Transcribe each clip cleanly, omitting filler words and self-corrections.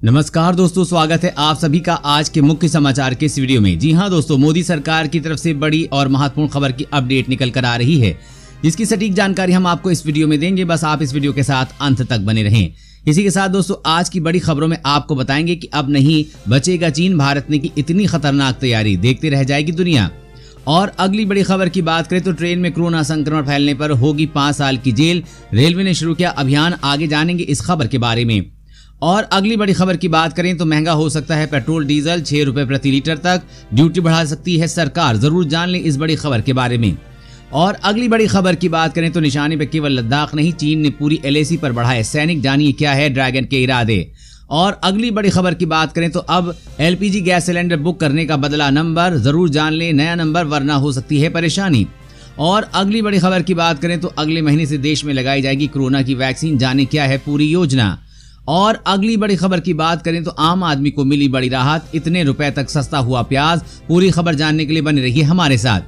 नमस्कार दोस्तों, स्वागत है आप सभी का आज के मुख्य समाचार के इस वीडियो में। जी हां दोस्तों, मोदी सरकार की तरफ से बड़ी और महत्वपूर्ण खबर की अपडेट निकल कर आ रही है, जिसकी सटीक जानकारी हम आपको इस वीडियो में देंगे। बस आप इस वीडियो के साथ अंत तक बने रहें। इसी के साथ दोस्तों, आज की बड़ी खबरों में आपको बताएंगे कि अब नहीं बचेगा चीन, भारत ने की इतनी खतरनाक तैयारी, देखते रह जाएगी दुनिया। और अगली बड़ी खबर की बात करें तो ट्रेन में कोरोना संक्रमण फैलने पर होगी 5 साल की जेल, रेलवे ने शुरू किया अभियान। आगे जानेंगे इस खबर के बारे में। और अगली बड़ी खबर की बात करें तो महंगा हो सकता है पेट्रोल डीजल, 6 रुपए प्रति लीटर तक ड्यूटी बढ़ा सकती है सरकार। जरूर जान लें इस बड़ी खबर के बारे में। और अगली बड़ी खबर की बात करें तो निशाने पे केवल लद्दाख नहीं, चीन ने पूरी LAC पर बढ़ाए सैनिक। जानिए क्या है ड्रैगन के इरादे। और अगली बड़ी खबर की बात करें तो अब LPG गैस सिलेंडर बुक करने का बदला नंबर। जरूर जान लें नया नंबर, वरना हो सकती है परेशानी। और अगली बड़ी खबर की बात करें तो अगले महीने से देश में लगाई जाएगी कोरोना की वैक्सीन। जाने क्या है पूरी योजना। और अगली बड़ी खबर की बात करें तो आम आदमी को मिली बड़ी राहत, इतने रुपए तक सस्ता हुआ प्याज। पूरी खबर जानने के लिए बने रहिए हमारे साथ।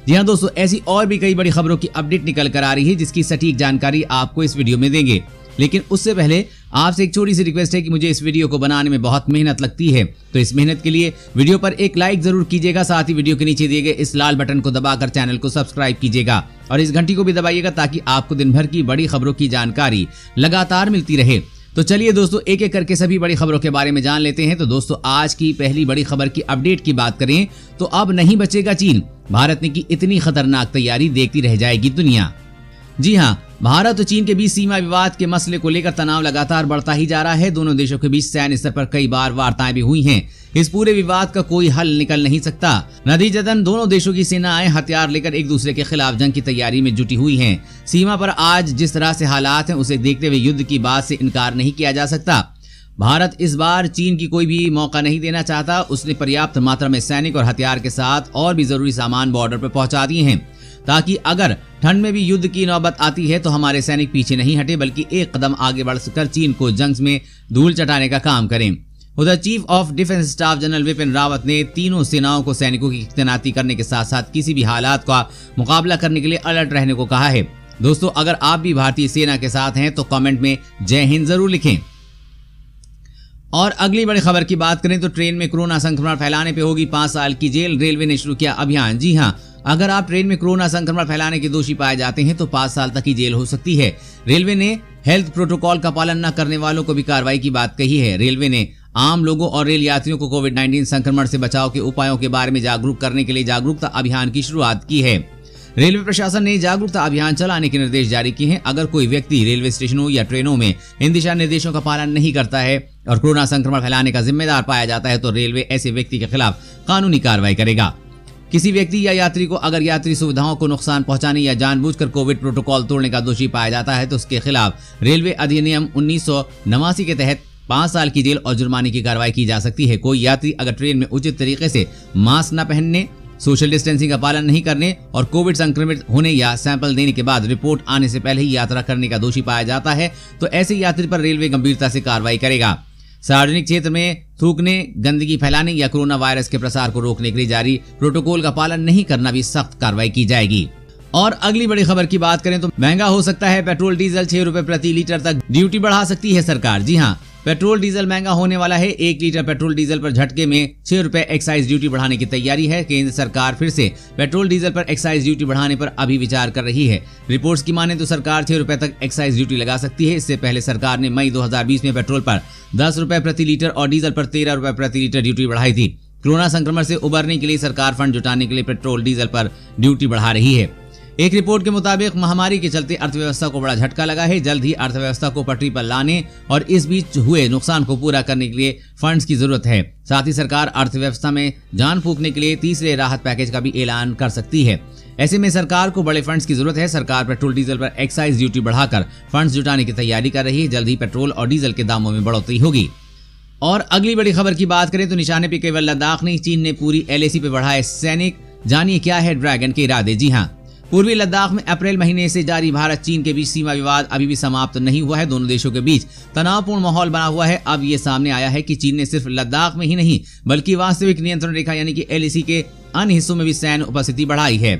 जी हां दोस्तों, ऐसी और भी कई बड़ी खबरों की अपडेट निकल कर आ रही है, जिसकी सटीक जानकारी आपको इस वीडियो में देंगे। लेकिन उससे पहले आपसे एक छोटी सी रिक्वेस्ट है कि मुझे इस वीडियो को बनाने में बहुत मेहनत लगती है, तो इस मेहनत के लिए वीडियो पर एक लाइक जरूर कीजिएगा। साथ ही वीडियो के नीचे दिए गए इस लाल बटन को दबाकर चैनल को सब्सक्राइब कीजिएगा और इस घंटी को भी दबाइएगा, ताकि आपको दिन भर की बड़ी खबरों की जानकारी लगातार मिलती रहे। तो चलिए दोस्तों, एक एक करके सभी बड़ी खबरों के बारे में जान लेते हैं। तो दोस्तों, आज की पहली बड़ी खबर की अपडेट की बात करें तो अब नहीं बचेगा चीन, भारत ने की इतनी खतरनाक तैयारी, देखती रह जाएगी दुनिया। जी हां, भारत और चीन के बीच सीमा विवाद के मसले को लेकर तनाव लगातार बढ़ता ही जा रहा है। दोनों देशों के बीच सैन्य स्तर पर कई बार वार्ताएं भी हुई हैं। इस पूरे विवाद का कोई हल निकल नहीं सकता। नतीजतन दोनों देशों की सेनाएं हथियार लेकर एक दूसरे के खिलाफ जंग की तैयारी में जुटी हुई हैं। सीमा पर आज जिस तरह से हालात हैं, उसे देखते हुए युद्ध की बात से इनकार नहीं किया जा सकता। भारत इस बार चीन की कोई भी मौका नहीं देना चाहता। उसने पर्याप्त मात्रा में सैनिक और हथियार के साथ और भी जरूरी सामान बॉर्डर पर पहुंचा दिए हैं, ताकि अगर ठंड में भी युद्ध की नौबत आती है तो हमारे सैनिक पीछे नहीं हटे, बल्कि एक कदम आगे बढ़कर चीन को जंग में धूल चटाने का काम करें। उधर chief of defence staff general Vipin Rawat ने तीनों सेनाओं को सैनिकों की तैनाती करने के साथ साथ किसी भी हालात का मुकाबला करने के लिए अलर्ट रहने को कहा है। दोस्तों, अगर आप भी भारतीय सेना के साथ हैं तो कमेंट में जय हिंद जरूर लिखें। और अगली बड़ी खबर की बात करें तो ट्रेन में कोरोना संक्रमण फैलाने पे होगी 5 साल की जेल, रेलवे ने शुरू किया अभियान। जी हां, अगर आप ट्रेन में कोरोना संक्रमण फैलाने के दोषी पाए जाते हैं तो 5 साल तक की जेल हो सकती है। रेलवे ने हेल्थ प्रोटोकॉल का पालन न करने वालों को भी कार्रवाई की बात कही है। रेलवे ने आम लोगों और रेल यात्रियों को कोविड-19 संक्रमण से बचाव के उपायों के बारे में जागरूक करने के लिए जागरूकता अभियान की शुरुआत की है। रेलवे प्रशासन ने जागरूकता अभियान चलाने के निर्देश जारी किए हैं। अगर कोई व्यक्ति रेलवे स्टेशनों या ट्रेनों में इन दिशा निर्देशों का पालन नहीं करता है और कोरोना संक्रमण फैलाने का जिम्मेदार पाया जाता है तो रेलवे ऐसे व्यक्ति के खिलाफ कानूनी कार्रवाई करेगा। किसी व्यक्ति या यात्री को अगर यात्री सुविधाओं को नुकसान पहुंचाने या जानबूझकर कोविड प्रोटोकॉल तोड़ने का दोषी पाया जाता है तो उसके खिलाफ रेलवे अधिनियम 1989 के तहत 5 साल की जेल और जुर्माने की कार्रवाई की जा सकती है। कोई यात्री अगर ट्रेन में उचित तरीके से मास्क न पहनने, सोशल डिस्टेंसिंग का पालन नहीं करने और कोविड संक्रमित होने या सैंपल देने के बाद रिपोर्ट आने से पहले ही यात्रा करने का दोषी पाया जाता है तो ऐसे यात्री पर रेलवे गंभीरता से कार्रवाई करेगा। सार्वजनिक क्षेत्र में थूकने, गंदगी फैलाने या कोरोना वायरस के प्रसार को रोकने के लिए जारी प्रोटोकॉल का पालन नहीं करना भी सख्त कार्रवाई की जाएगी। और अगली बड़ी खबर की बात करें तो महंगा हो सकता है पेट्रोल डीजल, 6 रुपए प्रति लीटर तक ड्यूटी बढ़ा सकती है सरकार। जी हां, पेट्रोल डीजल महंगा होने वाला है। 1 लीटर पेट्रोल डीजल पर झटके में 6 रुपए एक्साइज ड्यूटी बढ़ाने की तैयारी है। केंद्र सरकार फिर से पेट्रोल डीजल पर एक्साइज ड्यूटी बढ़ाने पर अभी विचार कर रही है। रिपोर्ट्स की माने तो सरकार 6 रुपए तक एक्साइज ड्यूटी लगा सकती है। इससे पहले सरकार ने मई 2020 में पेट्रोल पर 10 रुपए प्रति लीटर और डीजल पर 13 रुपए प्रति लीटर ड्यूटी बढ़ाई थी। कोरोना संक्रमण से उबरने के लिए सरकार फंड जुटाने के लिए पेट्रोल डीजल पर ड्यूटी बढ़ा रही है। एक रिपोर्ट के मुताबिक महामारी के चलते अर्थव्यवस्था को बड़ा झटका लगा है। जल्द ही अर्थव्यवस्था को पटरी पर लाने और इस बीच हुए नुकसान को पूरा करने के लिए फंड्स की जरूरत है। साथ ही सरकार अर्थव्यवस्था में जान फूंकने के लिए तीसरे राहत पैकेज का भी ऐलान कर सकती है। ऐसे में सरकार को बड़े फंड्स की जरूरत है। सरकार पेट्रोल डीजल पर एक्साइज ड्यूटी बढ़ाकर फंड्स जुटाने की तैयारी कर रही है। जल्द ही पेट्रोल और डीजल के दामों में बढ़ोतरी होगी। और अगली बड़ी खबर की बात करें तो निशाने पे केवल लद्दाख नहीं, चीन ने पूरी LAC पे बढ़ाए सैनिक। जानिए क्या है ड्रैगन के इरादे। जी हां, पूर्वी लद्दाख में अप्रैल महीने से जारी भारत चीन के बीच सीमा विवाद अभी भी समाप्त नहीं हुआ है। दोनों देशों के बीच तनावपूर्ण माहौल बना हुआ है। अब ये सामने आया है कि चीन ने सिर्फ लद्दाख में ही नहीं बल्कि वास्तविक नियंत्रण रेखा यानी कि LAC के अन्य हिस्सों में भी सैन्य उपस्थिति बढ़ाई है।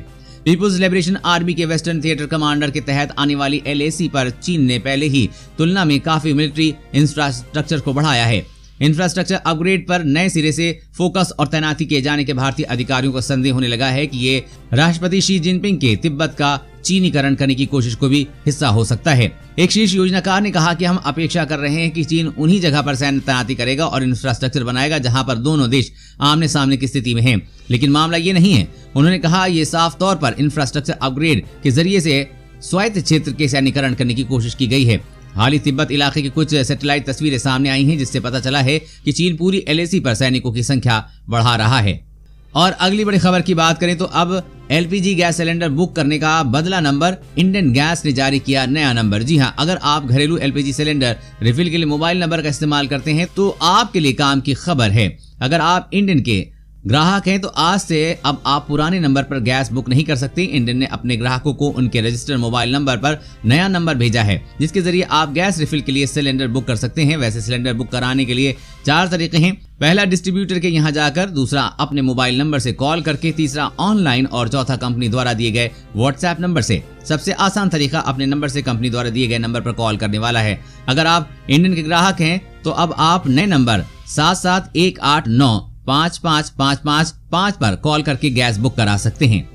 पीपुल्स लिबरेशन आर्मी के वेस्टर्न थिएटर कमांडर के तहत आने वाली LAC पर चीन ने पहले ही तुलना में काफी मिलिट्री इंफ्रास्ट्रक्चर को बढ़ाया है। इंफ्रास्ट्रक्चर अपग्रेड पर नए सिरे से फोकस और तैनाती किए जाने के भारतीय अधिकारियों को संदेह होने लगा है कि ये राष्ट्रपति शी जिनपिंग के तिब्बत का चीनीकरण करने की कोशिश को भी हिस्सा हो सकता है। एक शीर्ष योजनाकार ने कहा कि हम अपेक्षा कर रहे हैं कि चीन उन्हीं जगह पर सैन्य तैनाती करेगा और इंफ्रास्ट्रक्चर बनाएगा जहां पर दोनों देश आमने सामने की स्थिति में हैं। लेकिन मामला ये नहीं है। उन्होंने कहा ये साफ तौर पर इंफ्रास्ट्रक्चर अपग्रेड के जरिए से स्वायत्त क्षेत्र के सैन्यकरण करने की कोशिश की गई है। हाल ही तिब्बत इलाके की कुछ सैटेलाइट तस्वीरें सामने आई हैं जिससे पता चला है कि चीन पूरी LAC पर सैनिकों की संख्या बढ़ा रहा है। और अगली बड़ी खबर की बात करें तो अब LPG गैस सिलेंडर बुक करने का बदला नंबर इंडियन गैस ने जारी किया नया नंबर। जी हां, अगर आप घरेलू LPG सिलेंडर रिफिल के लिए मोबाइल नंबर का इस्तेमाल करते हैं तो आपके लिए काम की खबर है। अगर आप इंडियन के ग्राहक हैं तो आज से अब आप पुराने नंबर पर गैस बुक नहीं कर सकते। इंडियन ने अपने ग्राहकों को उनके रजिस्टर्ड मोबाइल नंबर पर नया नंबर भेजा है जिसके जरिए आप गैस रिफिल के लिए सिलेंडर बुक कर सकते हैं। वैसे सिलेंडर बुक कराने के लिए 4 तरीके हैं। पहला डिस्ट्रीब्यूटर के यहाँ जाकर, दूसरा अपने मोबाइल नंबर से कॉल करके, तीसरा ऑनलाइन और चौथा कंपनी द्वारा दिए गए WhatsApp नंबर से। सबसे आसान तरीका अपने नंबर से कंपनी द्वारा दिए गए नंबर पर कॉल करने वाला है। अगर आप इंडियन के ग्राहक हैं तो अब आप नए नंबर 7718955555 पर कॉल करके गैस बुक करा सकते हैं।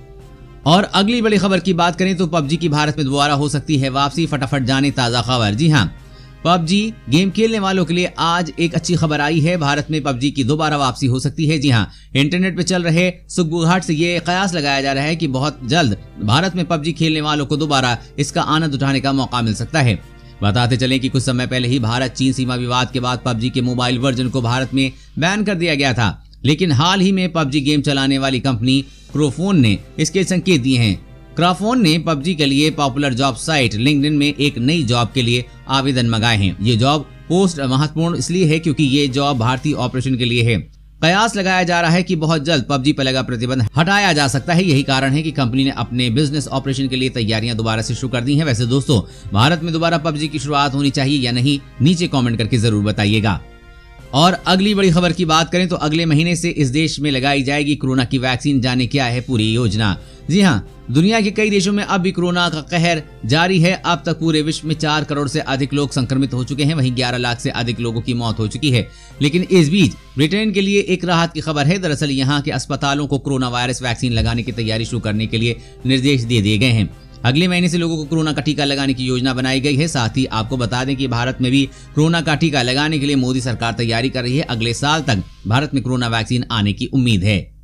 और अगली बड़ी खबर की बात करें तो PUBG की भारत में दोबारा हो सकती है वापसी। फटाफट जाने ताजा खबर। जी हां, PUBG गेम खेलने वालों के लिए आज एक अच्छी खबर आई है। भारत में PUBG की दोबारा वापसी हो सकती है। जी हां, इंटरनेट पे चल रहे सुगबुघाट से ये कयास लगाया जा रहा है कि बहुत जल्द भारत में PUBG खेलने वालों को दोबारा इसका आनंद उठाने का मौका मिल सकता है। बताते चलें कि कुछ समय पहले ही भारत चीन सीमा विवाद के बाद PUBG के मोबाइल वर्जन को भारत में बैन कर दिया गया था, लेकिन हाल ही में PUBG गेम चलाने वाली कंपनी क्रोफोन ने इसके संकेत दिए हैं। क्राफोन ने PUBG के लिए पॉपुलर जॉब साइट लिंक्डइन में एक नई जॉब के लिए आवेदन मंगाए हैं। ये जॉब पोस्ट महत्वपूर्ण इसलिए है क्योंकि ये जॉब भारतीय ऑपरेशन के लिए है। कयास लगाया जा रहा है कि बहुत जल्द PUBG पर लगा प्रतिबंध हटाया जा सकता है। यही कारण है कि कंपनी ने अपने बिजनेस ऑपरेशन के लिए तैयारियां दोबारा से शुरू कर दी हैं। वैसे दोस्तों, भारत में दोबारा PUBG की शुरुआत होनी चाहिए या नहीं, नीचे कमेंट करके जरूर बताइएगा। और अगली बड़ी खबर की बात करें तो अगले महीने से इस देश में लगाई जाएगी कोरोना की वैक्सीन। जाने क्या है पूरी योजना। जी हां, दुनिया के कई देशों में अब भी कोरोना का कहर जारी है। अब तक पूरे विश्व में 4 करोड़ से अधिक लोग संक्रमित हो चुके हैं। वहीं 11 लाख से अधिक लोगों की मौत हो चुकी है। लेकिन इस बीच ब्रिटेन के लिए एक राहत की खबर है। दरअसल यहाँ के अस्पतालों को कोरोना वायरस वैक्सीन लगाने की तैयारी शुरू करने के लिए निर्देश दे दिए गए हैं। अगले महीने से लोगों को कोरोना का टीका लगाने की योजना बनाई गई है। साथ ही आपको बता दें कि भारत में भी कोरोना का टीका लगाने के लिए मोदी सरकार तैयारी कर रही है। अगले साल तक भारत में कोरोना वैक्सीन आने की उम्मीद है।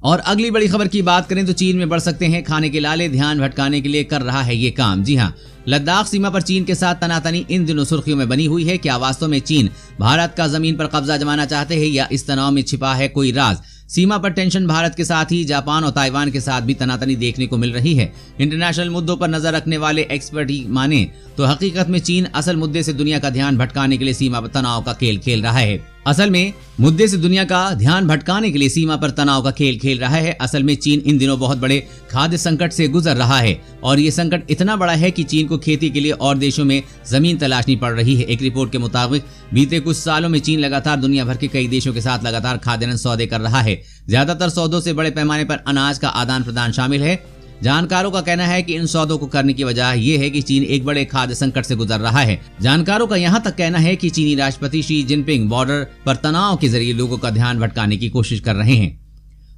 और अगली बड़ी खबर की बात करें तो चीन में बढ़ सकते हैं खाने के लाले। ध्यान भटकाने के लिए कर रहा है ये काम। जी हां, लद्दाख सीमा पर चीन के साथ तनातनी इन दिनों सुर्खियों में बनी हुई है। क्या वास्तव में चीन भारत का जमीन पर कब्जा जमाना चाहते हैं या इस तनाव में छिपा है कोई राज? सीमा पर टेंशन भारत के साथ ही जापान और ताइवान के साथ भी तनातनी देखने को मिल रही है। इंटरनेशनल मुद्दों पर नजर रखने वाले एक्सपर्ट ही माने तो हकीकत में चीन असल मुद्दे से दुनिया का ध्यान भटकाने के लिए सीमा पर तनाव का खेल खेल रहा है। असल में मुद्दे से दुनिया का ध्यान भटकाने के लिए सीमा पर तनाव का खेल खेल रहा है। असल में चीन इन दिनों बहुत बड़े खाद्य संकट से गुजर रहा है और ये संकट इतना बड़ा है कि चीन को खेती के लिए और देशों में जमीन तलाशनी पड़ रही है। एक रिपोर्ट के मुताबिक बीते कुछ सालों में चीन लगातार दुनिया भर के कई देशों के साथ लगातार खाद्यान्न सौदे कर रहा है। ज्यादातर सौदों से बड़े पैमाने पर अनाज का आदान प्रदान शामिल है। जानकारों का कहना है कि इन सौदों को करने की वजह यह है कि चीन एक बड़े खाद्य संकट से गुजर रहा है। जानकारों का यहां तक कहना है कि चीनी राष्ट्रपति शी जिनपिंग बॉर्डर पर तनाव के जरिए लोगों का ध्यान भटकाने की कोशिश कर रहे हैं।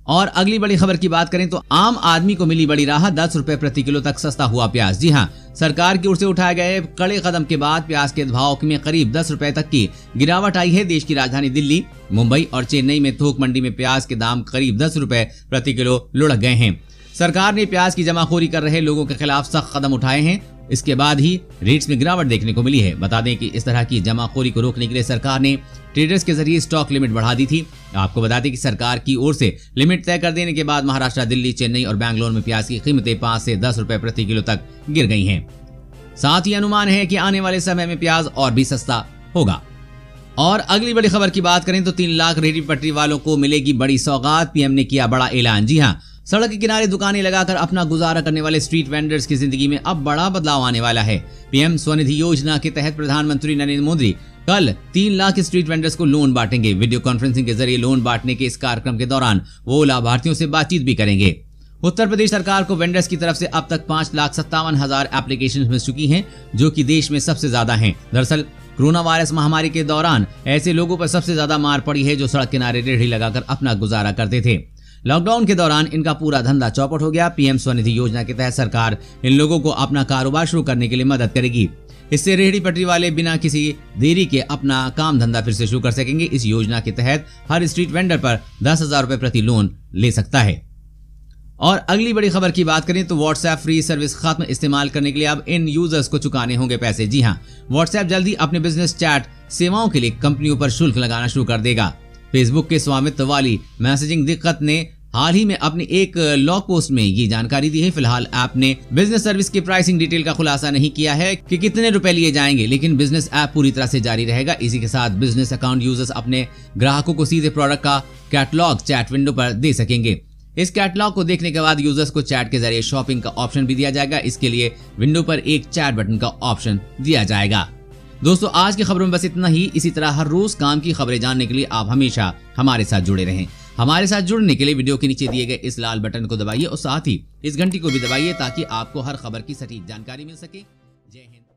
और अगली बड़ी खबर की बात करें तो आम आदमी को मिली बड़ी राहत। 10 रुपए प्रति किलो तक सस्ता हुआ प्याज। जी हां, सरकार की ओर से उठाए गए कड़े कदम के बाद प्याज के भाव में करीब 10 रुपए तक की गिरावट आई है। देश की राजधानी दिल्ली, मुंबई और चेन्नई में थोक मंडी में प्याज के दाम करीब 10 रुपए प्रति किलो लुढ़क गए हैं। सरकार ने प्याज की जमाखोरी कर रहे लोगों के खिलाफ सख्त कदम उठाए हैं। इसके बाद ही रेट्स में गिरावट देखने को मिली है। बता दें कि इस तरह की जमाखोरी को रोकने के लिए सरकार ने ट्रेडर्स के जरिए स्टॉक लिमिट बढ़ा दी थी। आपको बता दें कि सरकार की ओर से लिमिट तय कर देने के बाद महाराष्ट्र, दिल्ली, चेन्नई और बैंगलोर में प्याज की कीमतें 5 से 10 रुपए प्रति किलो तक गिर गई हैं। साथ ही अनुमान है कि आने वाले समय में प्याज और भी सस्ता होगा। और अगली बड़ी खबर की बात करें तो 3 लाख रेहड़ी पटरी वालों को मिलेगी बड़ी सौगात। पीएम ने किया बड़ा ऐलान। जी हां, सड़क के किनारे दुकानें लगाकर अपना गुजारा करने वाले स्ट्रीट वेंडर्स की जिंदगी में अब बड़ा बदलाव आने वाला है। पीएम स्वनिधि योजना के तहत प्रधानमंत्री नरेंद्र मोदी कल 3 लाख स्ट्रीट वेंडर्स को लोन बांटेंगे। वीडियो कॉन्फ्रेंसिंग के जरिए लोन बांटने के इस कार्यक्रम के दौरान वो लाभार्थियों से बातचीत भी करेंगे। उत्तर प्रदेश सरकार को वेंडर्स की तरफ से अब तक 5,57,000 एप्लीकेशन मिल चुकी हैं, जो कि देश में सबसे ज्यादा हैं। दरअसल कोरोना वायरस महामारी के दौरान ऐसे लोगों पर सबसे ज्यादा मार पड़ी है जो सड़क किनारे रेहड़ी लगाकर अपना गुजारा करते थे। लॉकडाउन के दौरान इनका पूरा धंधा चौपट हो गया। पीएम स्वनिधि योजना के तहत सरकार इन लोगों को अपना कारोबार शुरू करने के लिए मदद करेगी। इससे रेहड़ी पटरी वाले बिना किसी देरी के अपना काम धंधा फिर से शुरू कर सकेंगे। इस योजना के तहत हर स्ट्रीट वेंडर पर 10,000 रुपए प्रति लोन ले सकता है। और अगली बड़ी खबर की बात करें तो व्हाट्सएप फ्री सर्विस खत्म। इस्तेमाल करने के लिए अब इन यूजर्स को चुकाने होंगे पैसे। जी हाँ, व्हाट्सएप जल्दी अपने बिजनेस चैट सेवाओं के लिए कंपनियों पर शुल्क लगाना शुरू कर देगा। फेसबुक के स्वामित्व वाली मैसेजिंग दिक्कत ने हाल ही में अपनी एक लॉग पोस्ट में ये जानकारी दी है। फिलहाल ऐप ने बिजनेस सर्विस की प्राइसिंग डिटेल का खुलासा नहीं किया है कि कितने रुपए लिए जाएंगे, लेकिन बिजनेस ऐप पूरी तरह से जारी रहेगा। इसी के साथ बिजनेस अकाउंट यूजर्स अपने ग्राहकों को सीधे प्रोडक्ट का कैटलॉग चैट विंडो पर दे सकेंगे। इस कैटलॉग को देखने के बाद यूजर्स को चैट के जरिए शॉपिंग का ऑप्शन भी दिया जाएगा। इसके लिए विंडो पर एक चैट बटन का ऑप्शन दिया जाएगा। दोस्तों, आज की खबरों में बस इतना ही। इसी तरह हर रोज काम की खबरें जानने के लिए आप हमेशा हमारे साथ जुड़े रहें। हमारे साथ जुड़ने के लिए वीडियो के नीचे दिए गए इस लाल बटन को दबाइए और साथ ही इस घंटी को भी दबाइए ताकि आपको हर खबर की सटीक जानकारी मिल सके। जय हिंद।